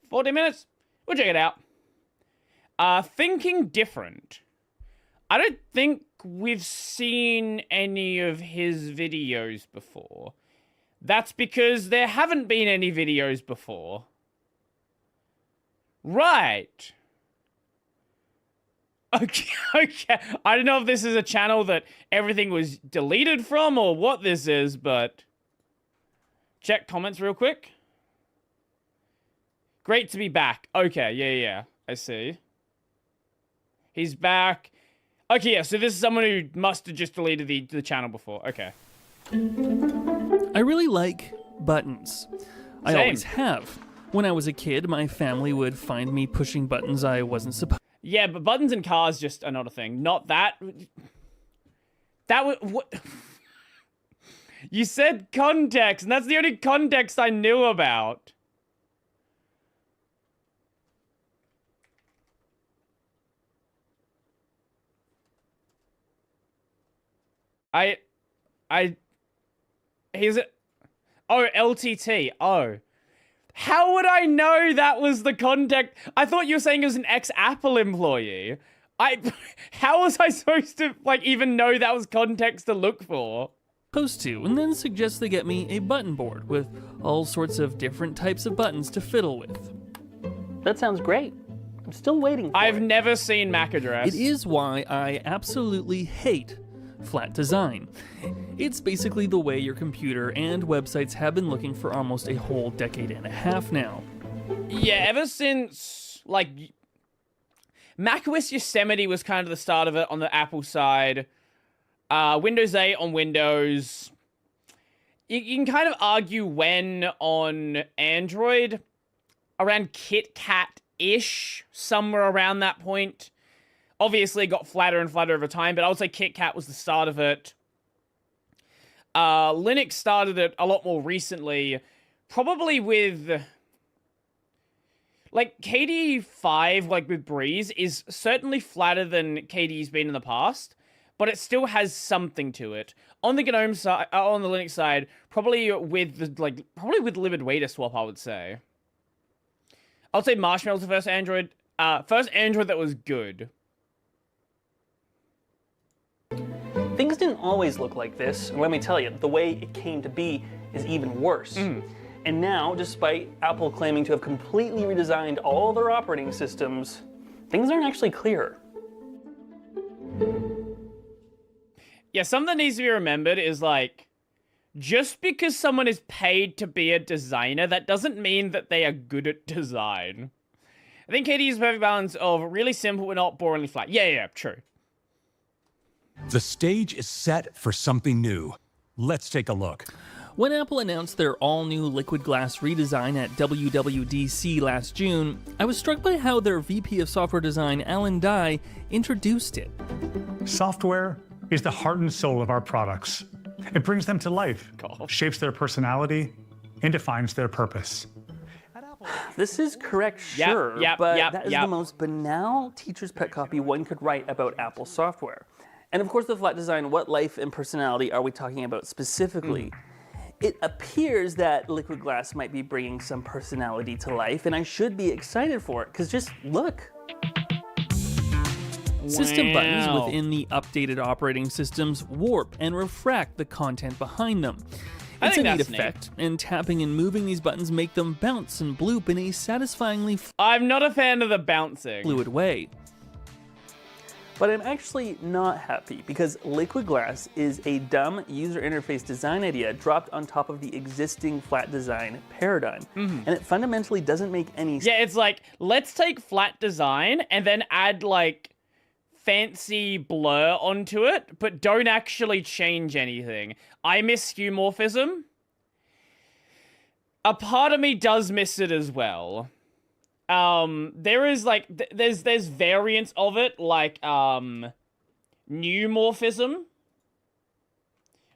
40 minutes. We'll check it out. Thinking Different. I don't think we've seen any of his videos before. That's because there haven't been any videos before. Right. Okay. I don't know if this is a channel that everything was deleted from or what this is, but... Check comments real quick. Great to be back. Okay, yeah. I see. He's back. Okay, yeah, so this is someone who must have just deleted the channel before. Okay. I really like buttons. I Same. always have. When I was a kid, my family would find me pushing buttons I wasn't supposed. Yeah, but buttons in cars just another thing. Not that. That was what. You said context, and that's the only context I knew about. He's a... Oh, LTT. Oh. How would I know that was the context? I thought you were saying it was an ex-Apple employee. How was I supposed to, like, even know that was context to look for? To, and then suggest they get me a button board with all sorts of different types of buttons to fiddle with. That sounds great. I'm still waiting for it. I've never seen MAC address. It is why I absolutely hate flat design. It's basically the way your computer and websites have been looking for almost a whole decade and a half now. Yeah, ever since, like, macOS Yosemite was kind of the start of it on the Apple side. Windows 8 on Windows. You can kind of argue when on Android. Around KitKat-ish, somewhere around that point. Obviously, it got flatter and flatter over time, but I would say KitKat was the start of it. Linux started it a lot more recently, probably with... Like, KDE 5, like with Breeze, is certainly flatter than KDE's been in the past, but it still has something to it. On the GNOME side, on the Linux side, probably with Libid Waiter Swap, I would say. I'll say Marshmallow's the first Android that was good. Things didn't always look like this, and let me tell you, the way it came to be is even worse. And now, despite Apple claiming to have completely redesigned all their operating systems, things aren't actually clearer. Yeah, something that needs to be remembered is, like, just because someone is paid to be a designer, that doesn't mean that they are good at design. I think KDE is a perfect balance of really simple but not boringly flat. Yeah, true. The stage is set for something new. Let's take a look. When Apple announced their all-new liquid glass redesign at WWDC last June, I was struck by how their VP of Software Design, Alan Dye, introduced it. Software is the heart and soul of our products. It brings them to life, shapes their personality, and defines their purpose. This is correct, sure, but that is the most banal teacher's pet copy one could write about Apple software. And of course, the flat design, what life and personality are we talking about specifically? It appears that liquid glass might be bringing some personality to life, and I should be excited for it, because just look. System buttons within the updated operating systems warp and refract the content behind them. It's a neat effect, and tapping and moving these buttons make them bounce and bloop in a satisfyingly I'm not a fan of the bouncing. fluid way. But I'm actually not happy, because liquid glass is a dumb user interface design idea dropped on top of the existing flat design paradigm. And it fundamentally doesn't make any sense. Yeah, it's like, let's take flat design and then add, like, fancy blur onto it, but don't actually change anything. I miss skeuomorphism. A part of me does miss it as well. There is, like, there's variants of it, like, neumorphism,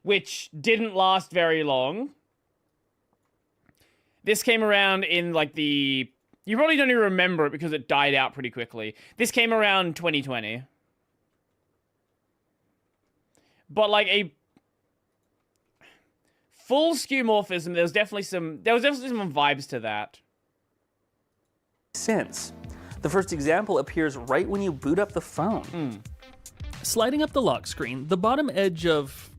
which didn't last very long. This came around in, like, you probably don't even remember it because it died out pretty quickly. This came around 2020. But, like, a full skeuomorphism, there was definitely some vibes to that. sense. The first example appears right when you boot up the phone. Sliding up the lock screen, the bottom edge of,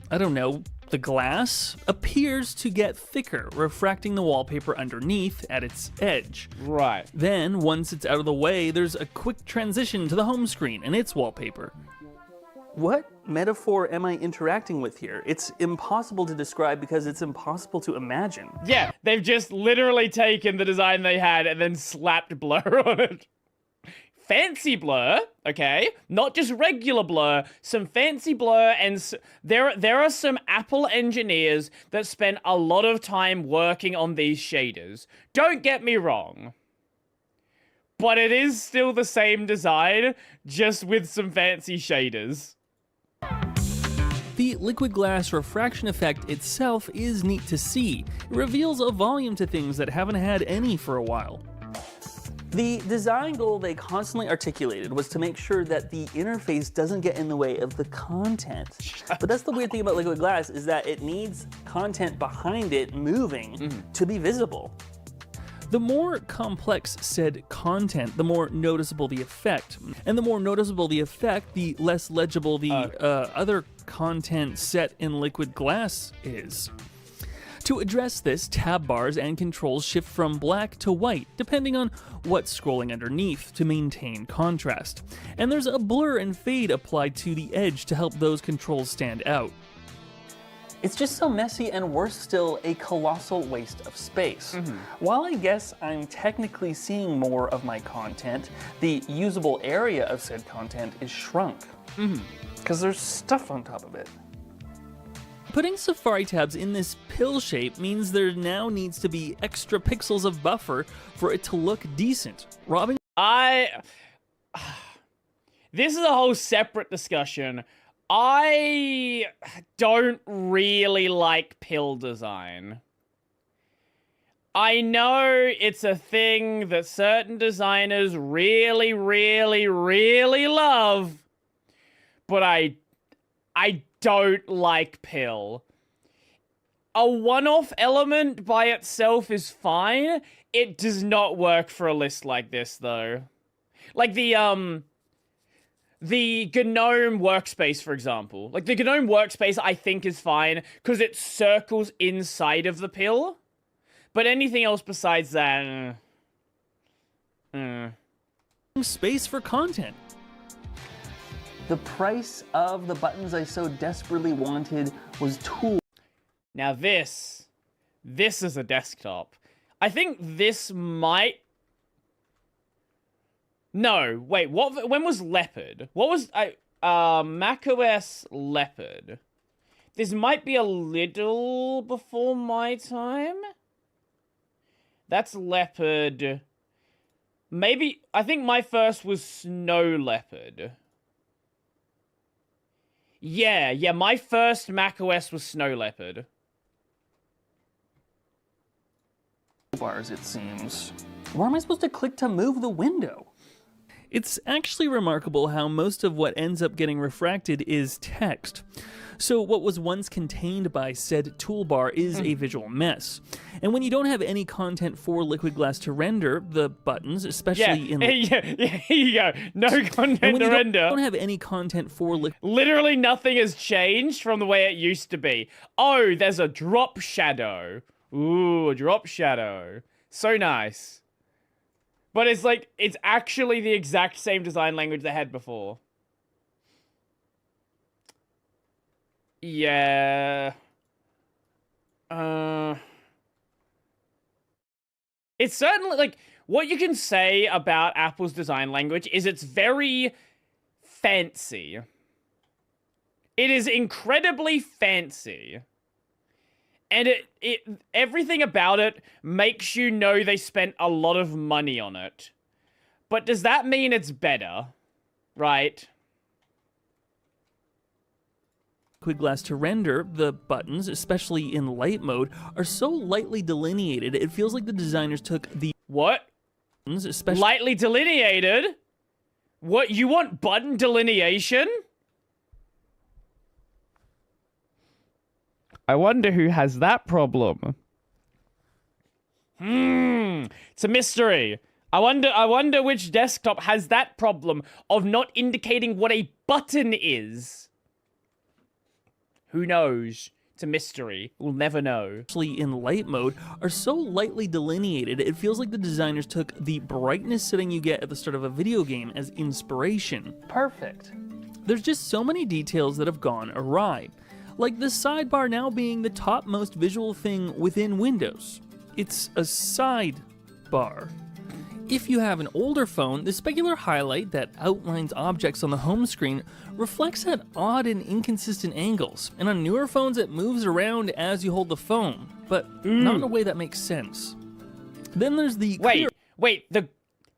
I don't know, the glass appears to get thicker, refracting the wallpaper underneath at its edge. Right. Then, once it's out of the way, there's a quick transition to the home screen and its wallpaper. What metaphor am I interacting with here? It's impossible to describe because it's impossible to imagine. Yeah, they've just literally taken the design they had and then slapped blur on it. Fancy blur, okay? Not just regular blur, some fancy blur, and there are some Apple engineers that spent a lot of time working on these shaders. Don't get me wrong. But it is still the same design, just with some fancy shaders. The liquid glass refraction effect itself is neat to see. It reveals a volume to things that haven't had any for a while. The design goal they constantly articulated was to make sure that the interface doesn't get in the way of the content. But that's the weird thing about liquid glass, is that it needs content behind it moving to be visible. The more complex said content, the more noticeable the effect. And the more noticeable the effect, the less legible the other content set in liquid glass is. To address this, tab bars and controls shift from black to white, depending on what's scrolling underneath to maintain contrast. And there's a blur and fade applied to the edge to help those controls stand out. It's just so messy, and worse still, a colossal waste of space. While I guess I'm technically seeing more of my content, the usable area of said content is shrunk. Because there's stuff on top of it. Putting Safari tabs in this pill shape means there now needs to be extra pixels of buffer for it to look decent. Robin? This is a whole separate discussion. I don't really like pill design. I know it's a thing that certain designers really, really, really love, but I don't like pill. A one-off element by itself is fine. It does not work for a list like this, though. Like the GNOME workspace, for example. Like, the GNOME workspace, I think, is fine, because it circles inside of the pill. But anything else besides that... Space for content. The price of the buttons I so desperately wanted was tools. Now this is a desktop. I think this might... No, wait, when was Leopard? What was macOS Leopard? This might be a little before my time. That's Leopard. Maybe, I think my first was Snow Leopard. Yeah, my first macOS was Snow Leopard. Bars, it seems. Where am I supposed to click to move the window? It's actually remarkable how most of what ends up getting refracted is text. So what was once contained by said toolbar is a visual mess. And when you don't have any content for liquid glass to render, the buttons, especially in... Yeah, here you go. No content to render. Don't have any content for literally nothing has changed from the way it used to be. Oh, there's a drop shadow. Ooh, a drop shadow. So nice. But it's like, it's actually the exact same design language they had before. Yeah. It's certainly, like, what you can say about Apple's design language is it's very fancy. It is incredibly fancy. And everything about it makes you know they spent a lot of money on it. But does that mean it's better? Right? Liquid glass to render, the buttons, especially in light mode, are so lightly delineated, it feels like the designers took the... What? Especially lightly delineated? What, you want button delineation? I wonder who has that problem. It's a mystery. I wonder which desktop has that problem of not indicating what a button is. Who knows? It's a mystery. We'll never know. Actually, in light mode, are so lightly delineated, it feels like the designers took the brightness setting you get at the start of a video game as inspiration. Perfect. There's just so many details that have gone awry. Like the sidebar now being the topmost visual thing within Windows. It's a sidebar. If you have an older phone, the specular highlight that outlines objects on the home screen reflects at odd and inconsistent angles, and on newer phones it moves around as you hold the phone, but not in a way that makes sense. Then there's the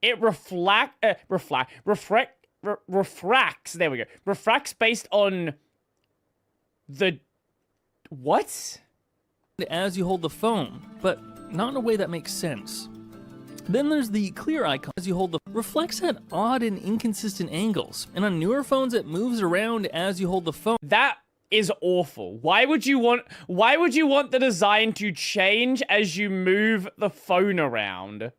it refracts, there we go. Refracts based on the what? As you hold the phone, but not in a way that makes sense. Then there's the clear icon as you hold the reflects at odd and inconsistent angles, and on newer phones it moves around as you hold the phone. That is awful. Why would you want the design to change as you move the phone around?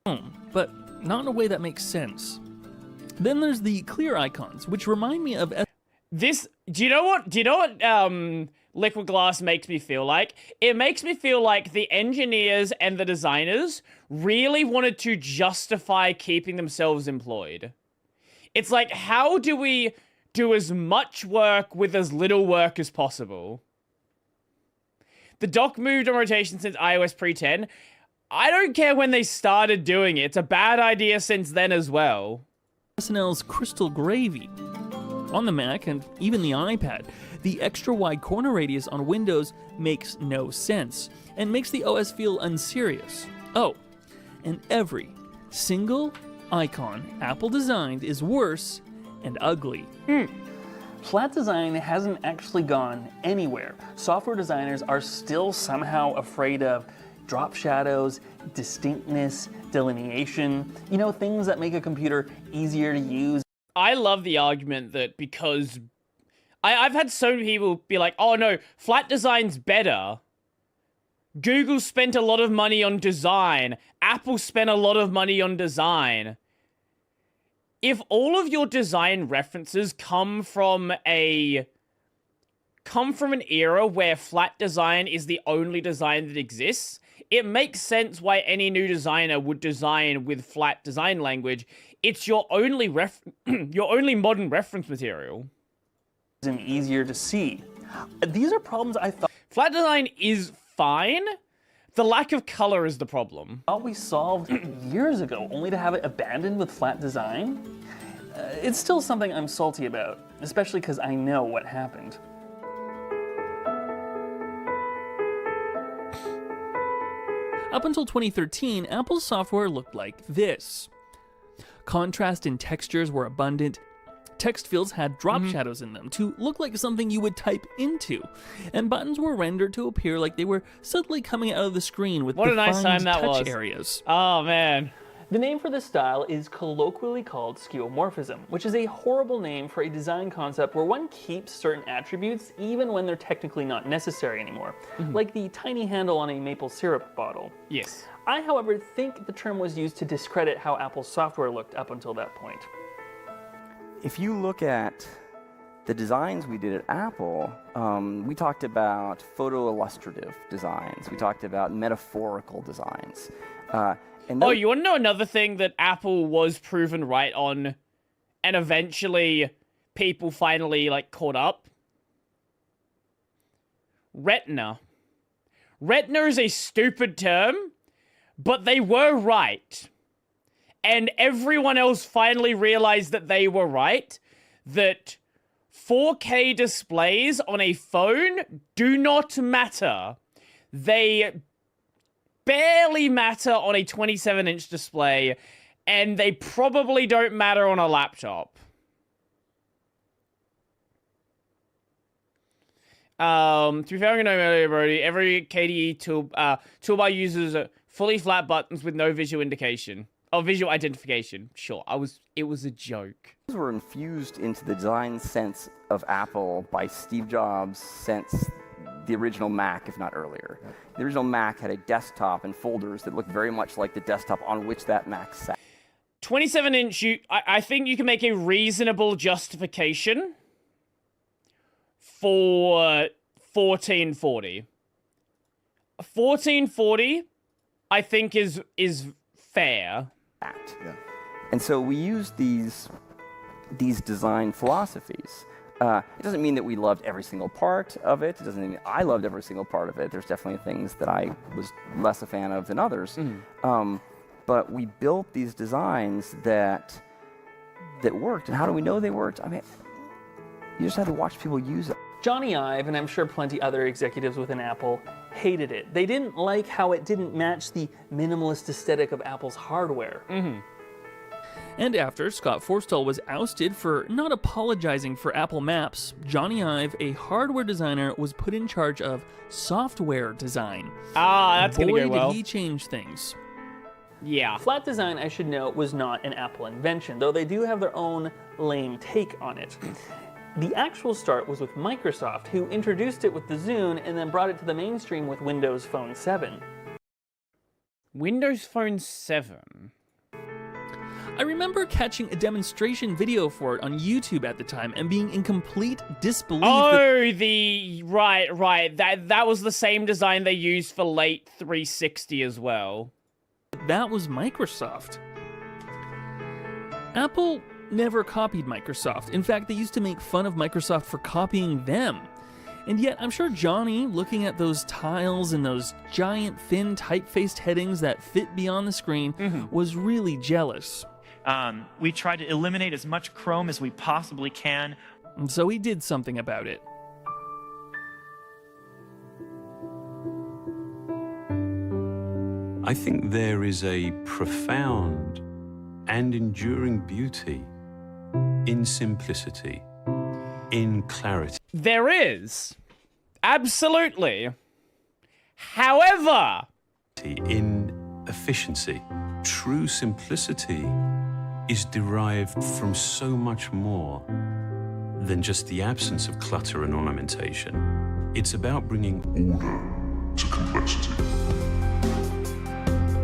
But not in a way that makes sense. Then there's the clear icons, which remind me of this. Do you know what Liquid Glass makes me feel like? It makes me feel like the engineers and the designers really wanted to justify keeping themselves employed. It's like, how do we do as much work with as little work as possible? The dock moved on rotation since iOS pre-10. I don't care when they started doing it. It's a bad idea since then as well. SNL's Crystal Gravy. On the Mac and even the iPad, the extra wide corner radius on Windows makes no sense and makes the OS feel unserious. Oh, and every single icon Apple designed is worse and ugly. Flat design hasn't actually gone anywhere. Software designers are still somehow afraid of drop shadows, distinctness, delineation, things that make a computer easier to use. I love the argument that because I've had so many people be like, oh no, flat design's better. Google spent a lot of money on design. Apple spent a lot of money on design. If all of your design references come from an era where flat design is the only design that exists, it makes sense why any new designer would design with flat design language. It's your only modern reference material. And easier to see. These are problems I thought flat design is fine. The lack of color is the problem. We solved years ago, only to have it abandoned with flat design. It's still something I'm salty about, especially because I know what happened. Up until 2013, Apple's software looked like this. Contrast and textures were abundant. Text fields had drop shadows in them to look like something you would type into, and buttons were rendered to appear like they were suddenly coming out of the screen with defined touch areas. Oh man. The name for this style is colloquially called Skeuomorphism, which is a horrible name for a design concept where one keeps certain attributes even when they're technically not necessary anymore, like the tiny handle on a maple syrup bottle. Yes. I, however, think the term was used to discredit how Apple's software looked up until that point. If you look at the designs we did at Apple, we talked about photo-illustrative designs. We talked about metaphorical designs. You want to know another thing that Apple was proven right on, and eventually people finally caught up? Retina. Retina is a stupid term, but they were right. And everyone else finally realized that they were right, that 4K displays on a phone do not matter. They barely matter on a 27-inch display, and they probably don't matter on a laptop. To be fair, I'm going to know, Brodie, every KDE toolbar uses fully flat buttons with no visual indication. Oh, visual identification. Sure, it was a joke. These were infused into the design sense of Apple by Steve Jobs since the original Mac, if not earlier. The original Mac had a desktop and folders that looked very much like the desktop on which that Mac sat. 27-inch, I think you can make a reasonable justification for 1440. 1440, I think, is fair. Yeah. And so we use these design philosophies. It doesn't mean that we loved every single part of it. It doesn't mean I loved every single part of it. There's definitely things that I was less a fan of than others. But we built these designs that worked. And how do we know they worked? I mean, you just had to watch people use it. Johnny Ive, and I'm sure plenty other executives within Apple, hated it. They didn't like how it didn't match the minimalist aesthetic of Apple's hardware. And after Scott Forstall was ousted for not apologizing for Apple Maps, Johnny Ive, a hardware designer, was put in charge of software design. That's gonna go well. Boy, did he change things. Yeah. Flat design, I should note, was not an Apple invention, though they do have their own lame take on it. The actual start was with Microsoft, who introduced it with the Zune and then brought it to the mainstream with Windows Phone 7. Windows Phone 7? I remember catching a demonstration video for it on YouTube at the time and being in complete disbelief. Right. That was the same design they used for late 360 as well. That was Microsoft. Apple never copied Microsoft. In fact, they used to make fun of Microsoft for copying them. And yet, I'm sure Johnny, looking at those tiles and those giant, thin, type-faced headings that fit beyond the screen, was really jealous. We try to eliminate as much Chrome as we possibly can. And so he did something about it. I think there is a profound and enduring beauty in simplicity, in clarity. There is. Absolutely. However, in efficiency. True simplicity is derived from so much more than just the absence of clutter and ornamentation. It's about bringing order to complexity.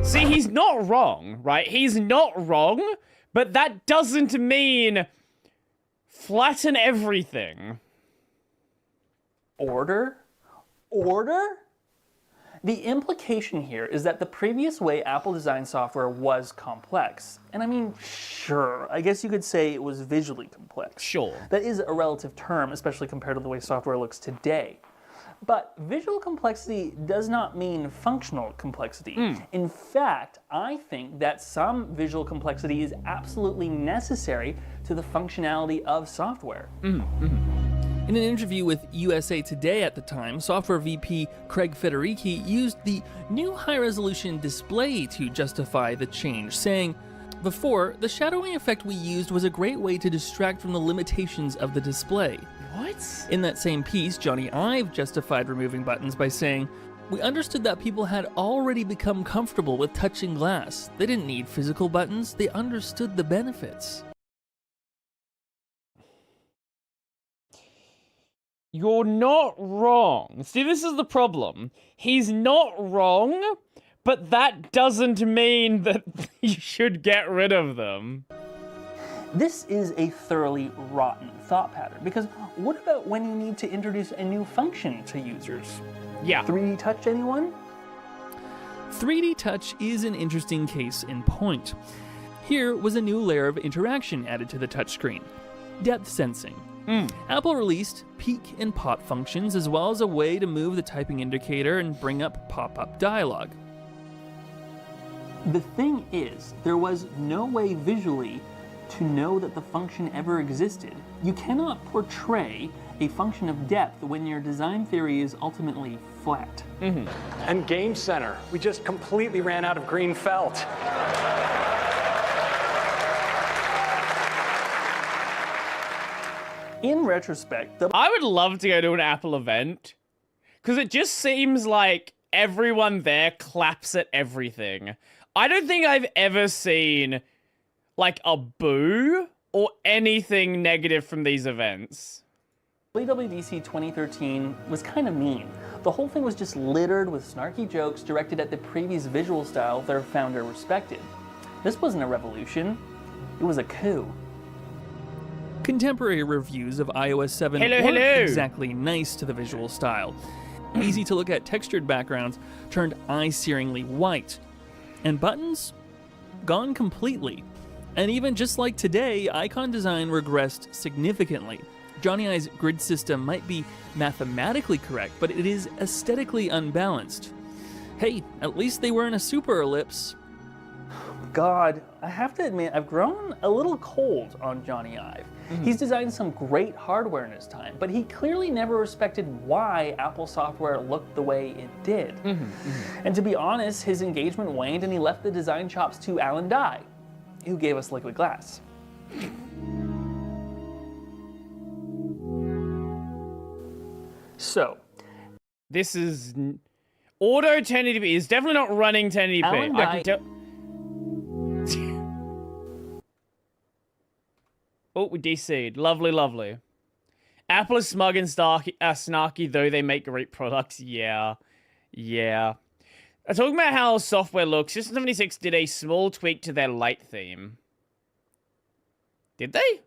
See, he's not wrong, right? He's not wrong, but that doesn't mean flatten everything. Order? Order? The implication here is that the previous way Apple designed software was complex. And I mean, sure, I guess you could say it was visually complex. Sure. That is a relative term, especially compared to the way software looks today. But visual complexity does not mean functional complexity. In fact, I think that some visual complexity is absolutely necessary to the functionality of software. In an interview with USA Today at the time, software VP Craig Federici used the new high-resolution display to justify the change, saying, "Before, the shadowing effect we used was a great way to distract from the limitations of the display." What? In that same piece, Johnny Ive justified removing buttons by saying, "We understood that people had already become comfortable with touching glass. They didn't need physical buttons, they understood the benefits." You're not wrong. See, this is the problem. He's not wrong, but that doesn't mean that you should get rid of them. This is a thoroughly rotten thought pattern, because what about when you need to introduce a new function to users? Yeah. 3D Touch, anyone? 3D Touch is an interesting case in point. Here was a new layer of interaction added to the touchscreen: depth sensing. Apple released peek and pop functions, as well as a way to move the typing indicator and bring up pop-up dialogue. The thing is, there was no way visually to know that the function ever existed. You cannot portray a function of depth when your design theory is ultimately flat. And Game Center, we just completely ran out of green felt. In retrospect, I would love to go to an Apple event, because it just seems like everyone there claps at everything. I don't think I've ever seen, like, a boo or anything negative from these events. WWDC 2013 was kind of mean. The whole thing was just littered with snarky jokes directed at the previous visual style their founder respected. This wasn't a revolution, it was a coup. Contemporary reviews of iOS 7 weren't exactly nice to the visual style. Easy to look at textured backgrounds turned eye-searingly white. And buttons? Gone completely. And even just like today, icon design regressed significantly. Johnny Ive's grid system might be mathematically correct, but it is aesthetically unbalanced. Hey, at least they weren't a super ellipse. God, I have to admit, I've grown a little cold on Johnny Ive. He's designed some great hardware in his time, but he clearly never respected why Apple software looked the way it did. And to be honest, his engagement waned and he left the design chops to Alan Dye, who gave us liquid glass. So, this is auto 1080p. It's definitely not running 1080p. Alan I can tell. Oh, we DC'd. Lovely, lovely. Apple is smug and snarky, though they make great products. Yeah. I'm talking about how software looks. System 76 did a small tweak to their light theme. Did they?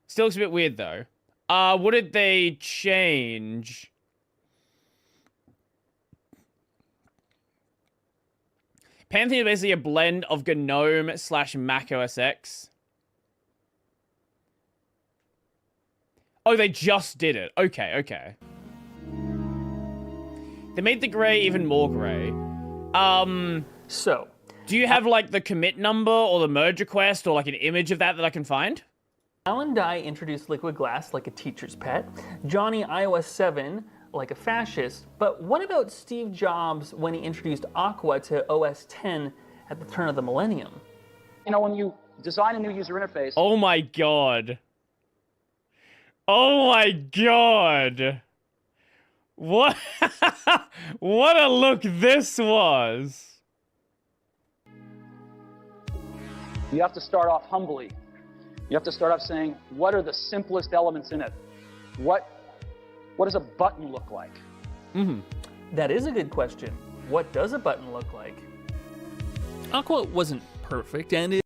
Still looks a bit weird, though. What did they change? Pantheon is basically a blend of GNOME / Mac OS X. Oh, they just did it. Okay. They made the gray even more gray. So, do you have, like, the commit number or the merge request or, like, an image of that I can find? Alan Dye introduced liquid glass like a teacher's pet, Johnny iOS 7 like a fascist, but what about Steve Jobs when he introduced Aqua to OS 10 at the turn of the millennium? You know, when you design a new user interface... Oh my god. Oh my god. What? What a look this was. You have to start off humbly. You have to start off saying, what are the simplest elements in it? What does a button look like? That is a good question. What does a button look like? Aqua wasn't perfect, and it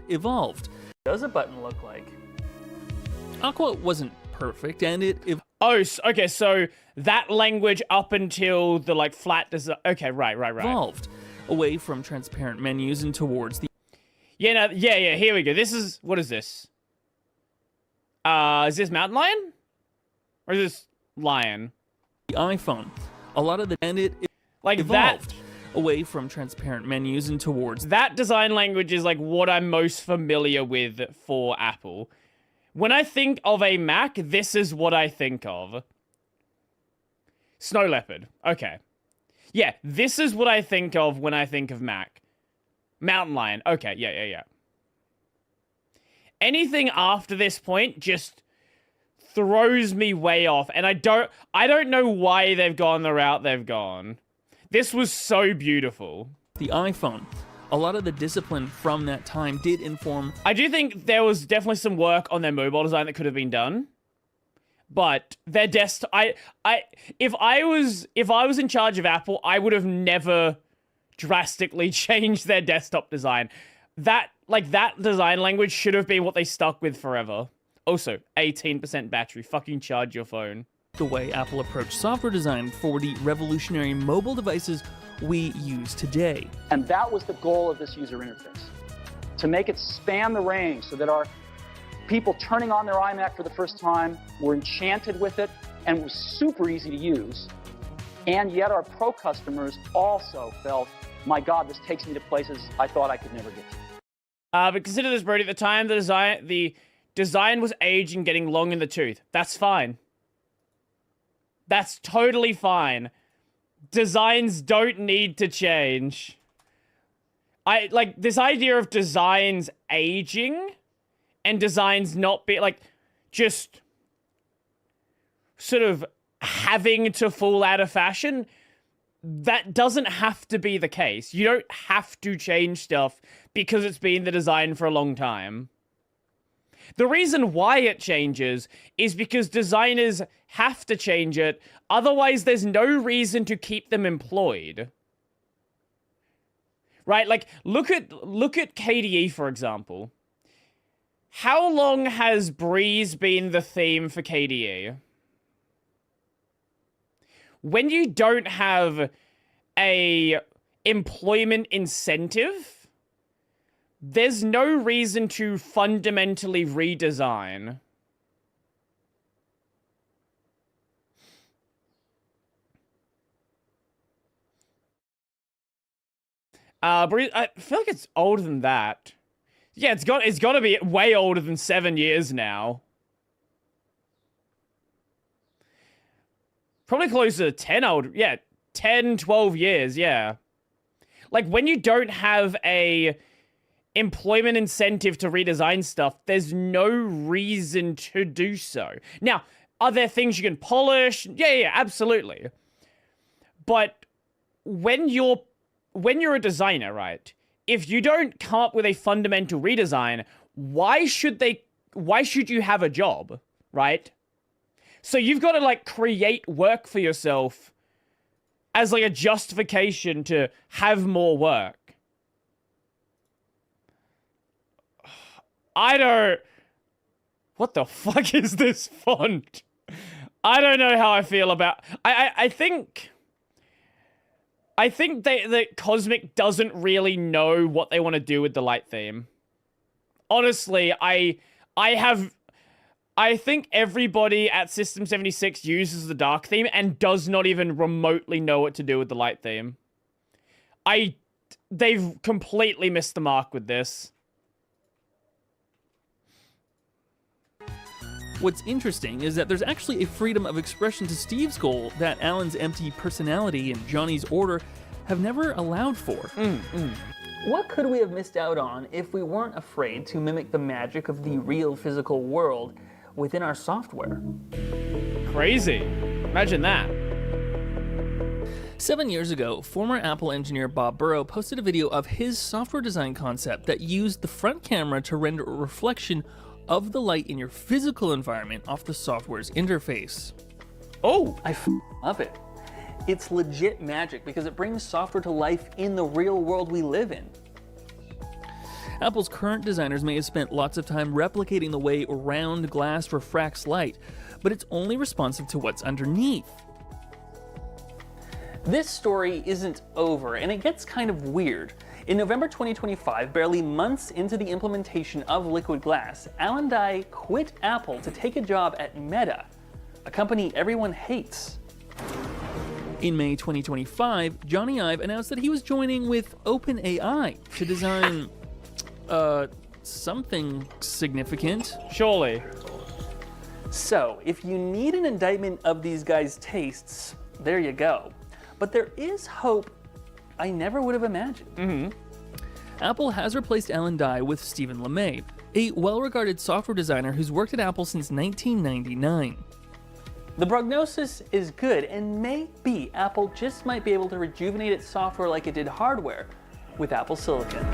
evolved. What does a button look like? Aqua wasn't perfect, and it okay, so that language up until the, like, flat design... Okay, right. evolved away from transparent menus and towards the... Yeah, here we go. This is... What is this? Is this Mountain Lion? Or is this Lion? The iPhone. A lot of the... And it like evolved that... away from transparent menus and towards... That design language is, like, what I'm most familiar with for Apple. When I think of a Mac, this is what I think of. Snow Leopard. Okay. Yeah, this is what I think of when I think of Mac. Mountain Lion. Okay, yeah. Anything after this point just throws me way off, and I don't know why they've gone the route they've gone. This was so beautiful. The iPhone. A lot of the discipline from that time did inform... I do think there was definitely some work on their mobile design that could have been done. But their desktop... If I was in charge of Apple, I would have never drastically changed their desktop design. That design language should have been what they stuck with forever. Also, 18% battery. Fucking charge your phone. The way Apple approached software design for the revolutionary mobile devices we use today. And that was the goal of this user interface, to make it span the range so that our people turning on their iMac for the first time were enchanted with it and was super easy to use. And yet our pro customers also felt, my God, this takes me to places I thought I could never get to. But consider this, Brodie, at the time the design was aging, getting long in the tooth. That's fine. That's totally fine. Designs don't need to change. I like this idea of designs aging and designs not be like just sort of having to fall out of fashion. That doesn't have to be the case. You don't have to change stuff because it's been the design for a long time. The reason why it changes is because designers have to change it, otherwise there's no reason to keep them employed. Right? Like, look at KDE, for example. How long has Breeze been the theme for KDE? When you don't have a employment incentive, there's no reason to fundamentally redesign. Breeze, I feel like it's older than that. Yeah, it's got to be way older than 7 years now. Probably closer to 10 old. Yeah, 10, 12 years, yeah. Like, when you don't have a employment incentive to redesign stuff, there's no reason to do so. Now, are there things you can polish? Yeah, absolutely. But when you're a designer, right? If you don't come up with a fundamental redesign, why should you have a job, right? So you've got to, like, create work for yourself as, like, a justification to have more work. What the fuck is this font? I don't know how I feel about... I think that Cosmic doesn't really know what they want to do with the light theme. Honestly, I think everybody at System 76 uses the dark theme and does not even remotely know what to do with the light theme. They've completely missed the mark with this. What's interesting is that there's actually a freedom of expression to Steve's goal that Alan's empty personality and Johnny's order have never allowed for. What could we have missed out on if we weren't afraid to mimic the magic of the real physical world within our software? Crazy. Imagine that. 7 years ago, former Apple engineer Bob Burrow posted a video of his software design concept that used the front camera to render a reflection of the light in your physical environment off the software's interface. Oh, I love it. It's legit magic because it brings software to life in the real world we live in. Apple's current designers may have spent lots of time replicating the way round glass refracts light, but it's only responsive to what's underneath. This story isn't over, and it gets kind of weird. In November 2025, barely months into the implementation of liquid glass, Alan Dye quit Apple to take a job at Meta, a company everyone hates. In May 2025, Johnny Ive announced that he was joining with OpenAI to design, something significant. Surely. So, if you need an indictment of these guys' tastes, there you go. But there is hope I never would have imagined. Apple has replaced Alan Dye with Stephen LeMay, a well-regarded software designer who's worked at Apple since 1999. The prognosis is good, and maybe Apple just might be able to rejuvenate its software like it did hardware with Apple Silicon.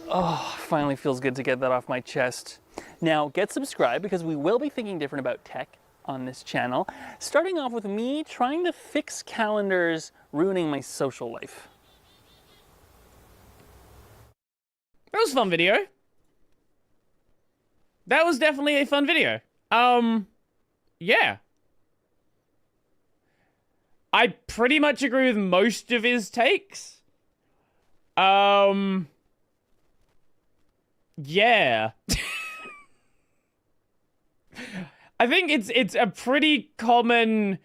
Oh, finally feels good to get that off my chest. Now, get subscribed because we will be thinking different about tech on this channel, starting off with me trying to fix calendars ruining my social life. That was a fun video. That was definitely a fun video. Yeah. I pretty much agree with most of his takes. Yeah. I think it's a pretty common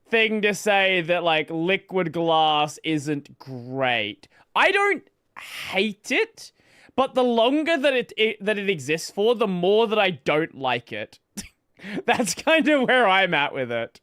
thing to say that, like, liquid glass isn't great. I don't hate it, but the longer that it exists for, the more that I don't like it. That's kind of where I'm at with it.